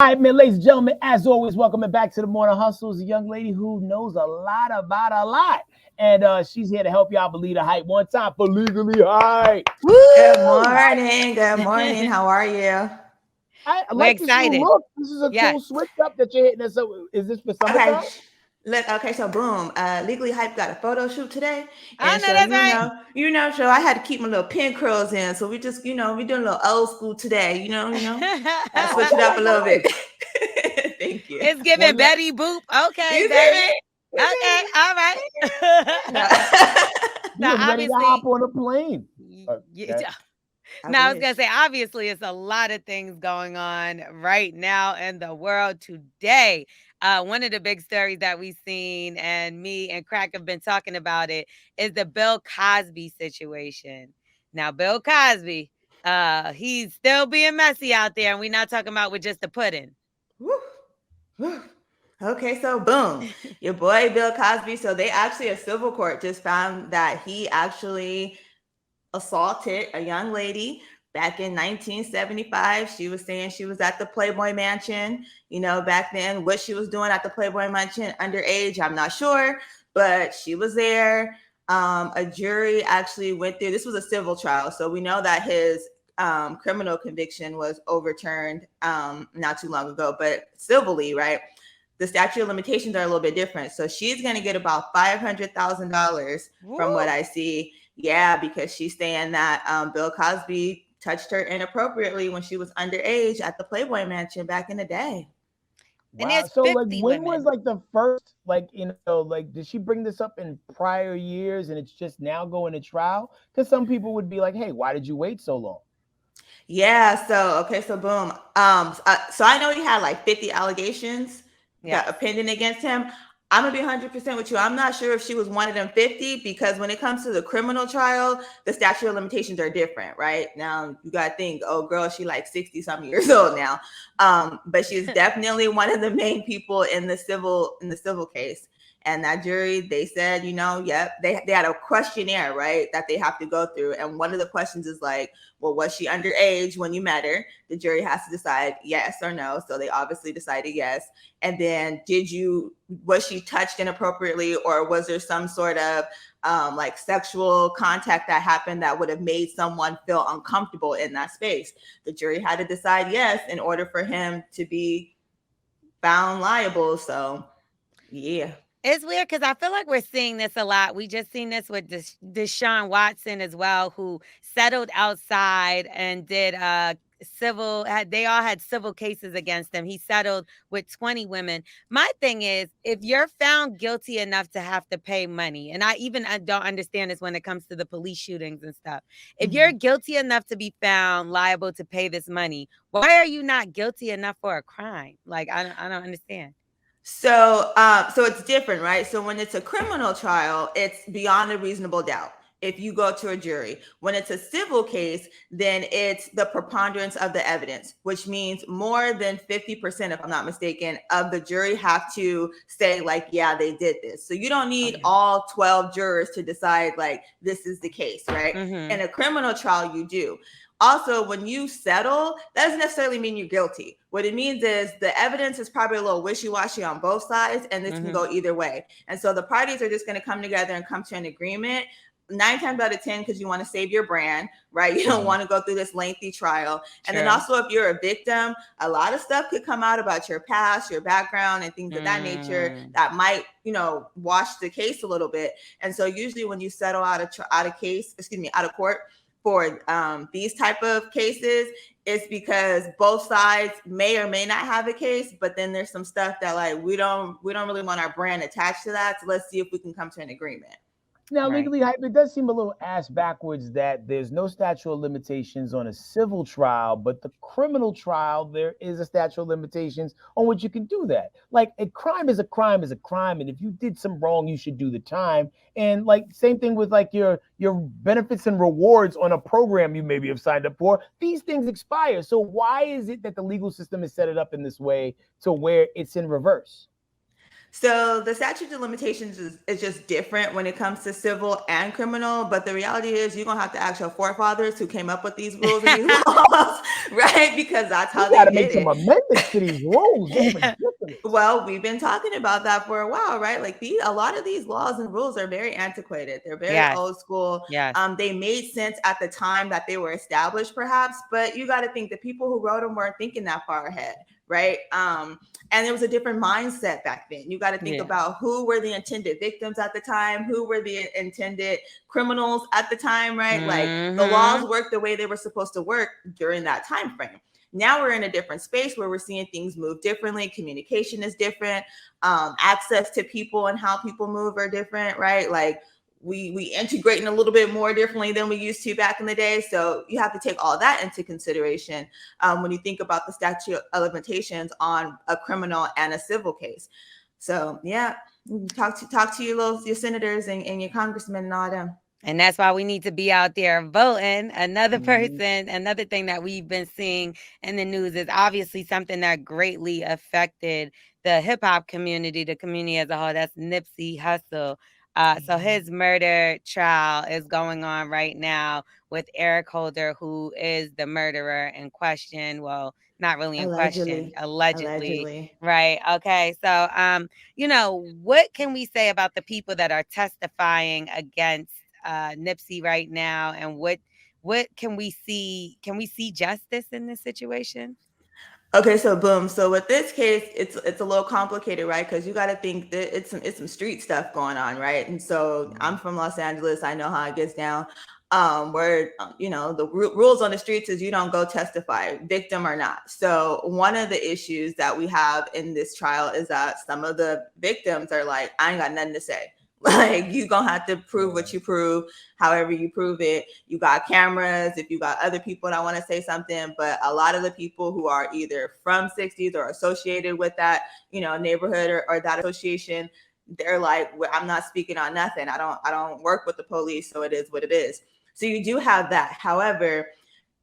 All right, man, ladies and gentlemen, as always, welcome back to the Morning Hustle. Is a young lady who knows a lot about a lot. And she's here to help y'all believe the hype. One time for Legally Hype. Good Woo! morning. Good morning. How are you? I We're like this new excited. look. This is a Yes. cool switch up that you're hitting us up. Is this for Okay. summertime? Look, okay, so boom. Legally Hype got a photo shoot today. Oh And no, so that's right. so I had to keep my little pin curls in. So we just, we doing a little old school today, I I switch it up like, a I little like. bit. Thank you. It's Well, giving Betty Boop. Okay, You see Betty. me? You Okay, see all me? right. you Now, was ready to hop obviously, on a plane. Okay. yeah. I Now I was gonna wish. say, obviously, it's a lot of things going on right now in the world today. One of the big stories that we've seen, and me and Crack have been talking about it, is the Bill Cosby situation. Now, Bill Cosby, he's still being messy out there, and we're not talking about with just the pudding. Woo, woo. Okay, so boom, your boy Bill Cosby. So they actually, a civil court just found that he actually assaulted a young lady back in 1975. She was saying she was at the Playboy Mansion. Back then, what she was doing at the Playboy Mansion underage, I'm not sure, but she was there. A jury actually went through. This was a civil trial, so we know that his criminal conviction was overturned not too long ago, but civilly, right? The statute of limitations are a little bit different. So she's going to get about $500,000 from what Woo! I see. Yeah, because she's saying that Bill Cosby touched her inappropriately when she was underage at the Playboy Mansion back in the day. And Wow. there's So, like, 50 when was women. like the first, like, like, did she bring this up in prior years and it's just now going to trial? Because some people would be like, hey, why did you wait so long? Yeah. So okay. So boom. So I know he had like 50 allegations that Yes. are pending against him. I'm gonna be 100% with you. I'm not sure if she was one of them 50 because when it comes to the criminal trial, the statute of limitations are different, right? Now you gotta think, oh girl, she like 60 some years old now. But she's definitely one of the main people in the civil case. And that jury, they said, yep, they had a questionnaire, right, that they have to go through. And one of the questions is like, well, was she underage when you met her? The jury has to decide yes or no. So they obviously decided yes. And then was she touched inappropriately, or was there some sort of like sexual contact that happened that would have made someone feel uncomfortable in that space? The jury had to decide yes in order for him to be found liable. So yeah. It's weird because I feel like we're seeing this a lot. We just seen this with Deshaun Watson as well, who settled outside and did they all had civil cases against him. He settled with 20 women. My thing is, if you're found guilty enough to have to pay money, and I don't understand this when it comes to the police shootings and stuff. If you're Mhm. guilty enough to be found liable to pay this money, why are you not guilty enough for a crime? Like I don't understand. So it's different, right? So when it's a criminal trial, it's beyond a reasonable doubt. If you go to a jury, when it's a civil case, then it's the preponderance of the evidence, which means more than 50%, if I'm not mistaken, of the jury have to say, like, yeah, they did this. So you don't need Okay. all 12 jurors to decide, like, this is the case, right? In Mhm. a criminal trial, you do. Also, when you settle, that doesn't necessarily mean you're guilty. What it means is the evidence is probably a little wishy-washy on both sides, and this can Mhm. go either way. And so the parties are just going to come together and come to an agreement. 9 times out of 10, because you want to save your brand, right? You don't Mhm. want to go through this lengthy trial. And then True. also, if you're a victim, a lot of stuff could come out about your past, your background, and things of that nature Mm. that might, wash the case a little bit. And so, usually, when you settle out of court for these type of cases, it's because both sides may or may not have a case, but then there's some stuff that like we don't really want our brand attached to that. So let's see if we can come to an agreement. Now, Right. legally hype, it does seem a little ass backwards that there's no statute of limitations on a civil trial, but the criminal trial, there is a statute of limitations on which you can do that. Like, a crime is a crime is a crime, and if you did some wrong, you should do the time. And like, same thing with like your benefits and rewards on a program you maybe have signed up for. These things expire. So why is it that the legal system is set it up in this way to where it's in reverse? So the statute of limitations is just different when it comes to civil and criminal. But the reality is you're going to have to ask your forefathers who came up with these rules and these laws, right? Because that's We how got they to make did some it. amendments to these rules. They're ridiculous. Well, we've been talking about that for a while, right? Like a lot of these laws and rules are very antiquated. They're very Yes. old school. Yes. They made sense at the time that they were established, perhaps, but you got to think the people who wrote them weren't thinking that far ahead, right? And it was a different mindset back then. You got to think about who were the intended victims at the time, who were the intended criminals at the time, right? Like the laws worked the way they were supposed to work during that time frame. Now we're in a different space where we're seeing things move differently. Communication is different. Access to people and how people move are different, right? Like we integrating a little bit more differently than we used to back in the day. So you have to take all that into consideration when you think about the statute of limitations on a criminal and a civil case. So yeah, talk to your senators and your congressmen and all them. And that's why we need to be out there voting. Another thing that we've been seeing in the news is obviously something that greatly affected the hip hop community, the community as a whole. That's Nipsey Hussle. So his murder trial is going on right now with EricHolder, who is the murderer in question. Well, not really in question, allegedly. Right. Okay. So, what can we say about the people that are testifying against Nipsey right now, and what can we see? Can we see justice in this situation? Okay, so boom. So with this case, it's a little complicated, right? Because you got to think that it's some street stuff going on, right? And so I'm from Los Angeles. I know how it gets down. Where the rules on the streets is you don't go testify, victim or not. So one of the issues that we have in this trial is that some of the victims are like, I ain't got nothing to say. Like you gonna have to prove what you prove, however you prove it. You got cameras, if you got other people that want to say something, but a lot of the people who are either from 60s or associated with that, neighborhood or that association, they're like, well, I'm not speaking on nothing. I don't work with the police, so it is what it is. So you do have that. However,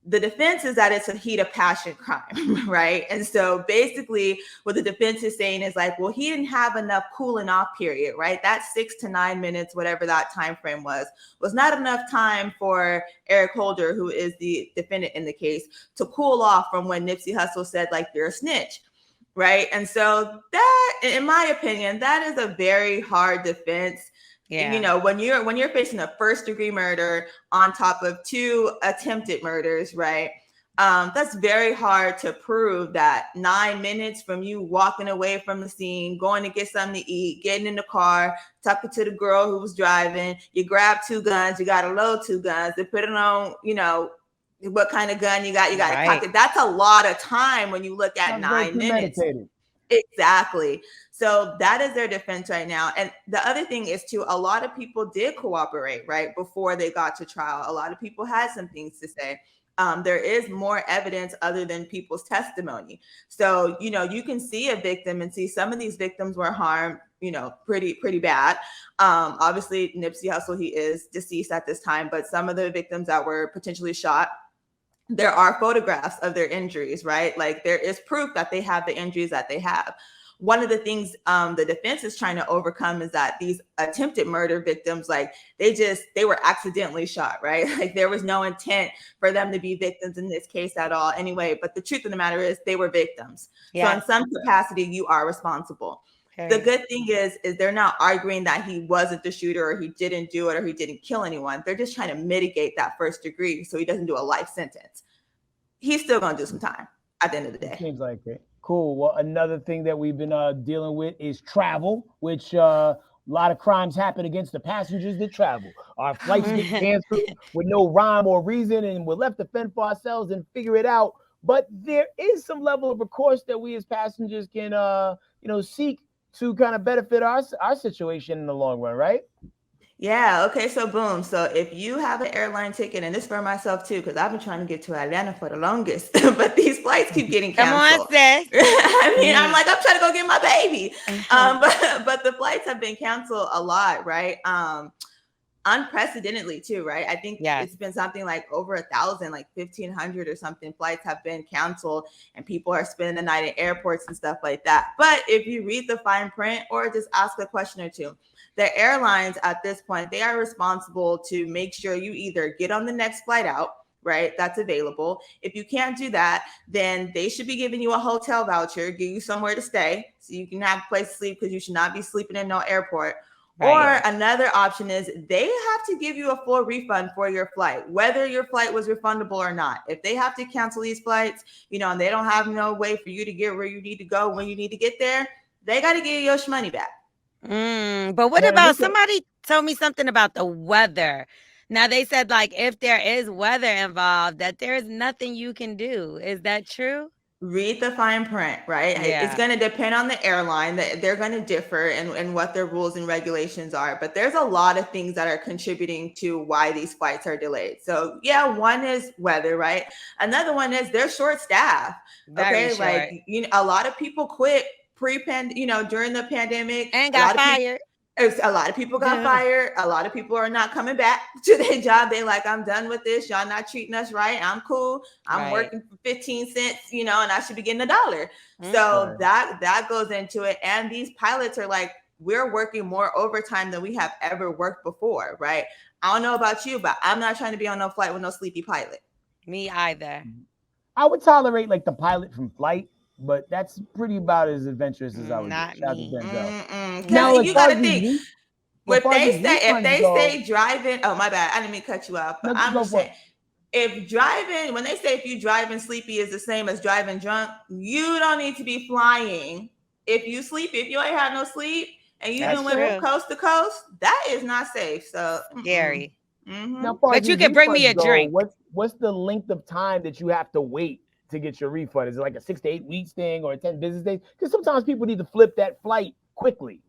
the defense is that it's a heat of passion crime, right? And so basically what the defense is saying is like, well, he didn't have enough cooling off period, right? That 6 to 9 minutes, whatever that time frame was not enough time for EricHolder, who is the defendant in the case, to cool off from when Nipsey Hussle said, like, you're a snitch, right? And so that, in my opinion, that is a very hard defense. Yeah. When you're facing a first degree murder on top of 2 attempted murders, right? That's very hard to prove that 9 minutes from you walking away from the scene, going to get something to eat, getting in the car, talking to the girl who was driving, you grab 2 guns, you got to load 2 guns, they put it on, what kind of gun you got to cock it. That's a lot of time when you look at 9 minutes. Exactly. So that is their defense right now. And the other thing is too, a lot of people did cooperate, right? Before they got to trial, a lot of people had some things to say. There is more evidence other than people's testimony. So, you can see a victim and see some of these victims were harmed, pretty bad. Obviously Nipsey Hussle, he is deceased at this time, but some of the victims that were potentially shot, there are photographs of their injuries, right? Like there is proof that they have the injuries that they have. One of the things the defense is trying to overcome is that these attempted murder victims, like they were accidentally shot, right? Like there was no intent for them to be victims in this case at all anyway. But the truth of the matter is they were victims. Yeah. So in some capacity, you are responsible. Okay. The good thing is they're not arguing that he wasn't the shooter or he didn't do it or he didn't kill anyone. They're just trying to mitigate that first degree so he doesn't do a life sentence. He's still going to do some time at the end of the day. Seems like it. Cool. Well, another thing that we've been dealing with is travel, which a lot of crimes happen against the passengers that travel. Our flights get canceled with no rhyme or reason, and we're left to fend for ourselves and figure it out. But there is some level of recourse that we as passengers can, seek to kind of benefit our situation in the long run, right? Yeah. Okay. So boom. So if you have an airline ticket, and this for myself too, because I've been trying to get to Atlanta for the longest, but these flights keep getting canceled. Come on, sis. I mean, I'm like, I'm trying to go get my baby. But the flights have been canceled a lot, right? unprecedentedly too, right? I think Yes. it's been something like over 1,000, like 1,500 or something flights have been canceled, and people are spending the night at airports and stuff like that. But if you read the fine print or just ask a question or two, the airlines at this point, they are responsible to make sure you either get on the next flight out, right? That's available. If you can't do that, then they should be giving you a hotel voucher, give you somewhere to stay so you can have a place to sleep, because you should not be sleeping in no airport. Right. Or another option is they have to give you a full refund for your flight, whether your flight was refundable or not. If they have to cancel these flights, and they don't have no way for you to get where you need to go when you need to get there, they got to give you your money back. But what about, somebody told me something about the weather. Now they said, like, if there is weather involved, that there's nothing you can do. Is that true? Read the fine print, right? Yeah. It's going to depend on the airline. That they're going to differ in what their rules and regulations are. But there's a lot of things that are contributing to why these flights are delayed. So yeah, one is weather, right? Another one is they're short staffed. Very short. Like, a lot of people quit during the pandemic and got fired. A lot of people got fired. A lot of people are not coming back to their job. They like, I'm done with this. Y'all not treating us right. I'm cool. I'm working for 15 cents, and I should be getting $1. So that goes into it. And these pilots are like, we're working more overtime than we have ever worked before, right? I don't know about you, but I'm not trying to be on no flight with no sleepy pilot. Me either. I would tolerate like the pilot from Flight, but that's pretty about as adventurous as I would. Not me. Now you got to think. If they say driving, oh my bad, I didn't mean to cut you off, but I'm just saying, when they say if you driving sleepy is the same as driving drunk, you don't need to be flying. If you sleepy, if you ain't have no sleep and you done went from coast to coast, that is not safe. So scary. Now, but you can bring me a drink. What's the length of time that you have to wait to get your refund? Is it like a 6 to 8 weeks thing or 10 business days? Because sometimes people need to flip that flight quickly.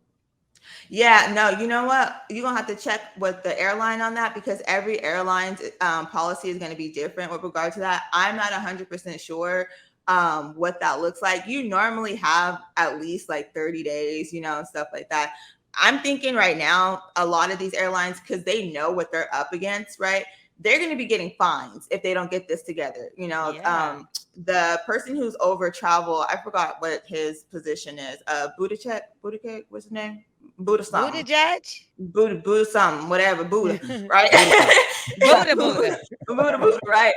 Yeah, no, you know what? You're going to have to check with the airline on that, because every airline's policy is going to be different with regard to that. I'm not 100% sure what that looks like. You normally have at least like 30 days, stuff like that. I'm thinking right now, a lot of these airlines, because they know what they're up against, right? They're going to be getting fines if they don't get this together. The person who's over travel, I forgot what his position is. Buttigieg, what's his name? Buddha something. Buddha something, whatever, Buddha, right? Buddha, right?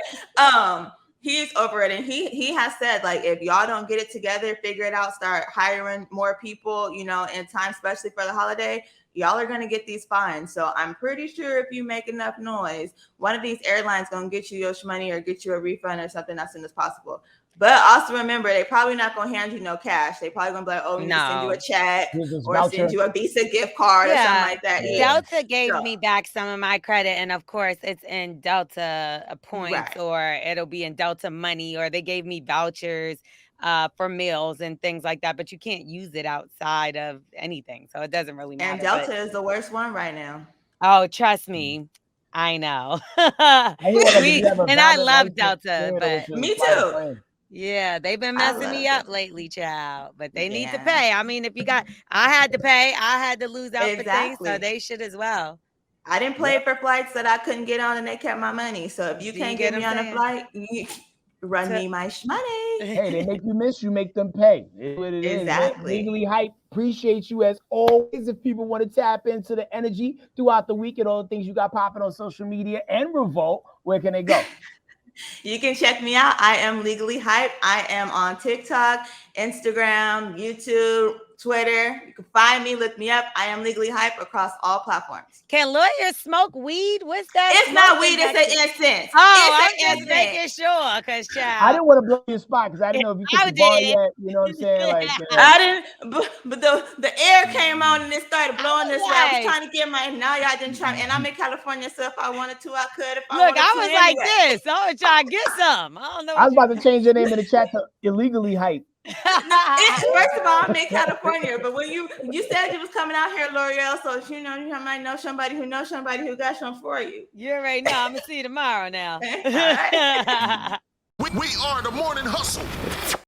He's over it, and he has said, like, if y'all don't get it together, figure it out, start hiring more people, in time, especially for the holiday, y'all are going to get these fines. So I'm pretty sure if you make enough noise, one of these airlines going to get you your money or get you a refund or something as soon as possible. But also remember, they probably not going to hand you no cash. They probably going to be like, oh, we need to send you a check or send you a Visa gift card or something like that. Delta gave me back some of my credit. And of course, it's in Delta points, or it'll be in Delta money, or they gave me vouchers for meals and things like that. But you can't use it outside of anything. So it doesn't really matter. And Delta is the worst one right now. Oh, trust me. I know. And I love Delta, but me too. Yeah, they've been messing me up lately, child. But they need to pay. I mean, I had to pay. I had to lose out for things, so they should as well. I didn't play for flights that I couldn't get on, and they kept my money. So if you can't get me on a flight, run me my money. Hey, they make you miss, you make them pay. It's what it exactly. is. Legally Hype. Appreciate you as always. If people want to tap into the energy throughout the week and all the things you got popping on social media and Revolt, where can they go? You can check me out. I am Legally Hype. I am on TikTok, Instagram, YouTube, Twitter. You can find me, look me up. I am Legally Hype across all platforms. Can lawyers smoke weed? What's that? It's not weed, it's an incense. Oh, I'm just making sure, because child. I didn't want to blow your spot because I didn't know if you took the ball yet. You know what I'm saying? Like, I didn't, but the air came on and it started blowing this way. I was trying to get now y'all didn't try, and I'm in California, so if I wanted to, I could. Look, I was like this. I was trying to get some. I don't know. I was about to change your name in the chat to Illegally Hype. First of all, I'm in California, but when you said you was coming out here, L'Oreal, so you might know somebody who knows somebody who got some for you. You already know. I'm gonna see you tomorrow now. We are the Morning Hustle.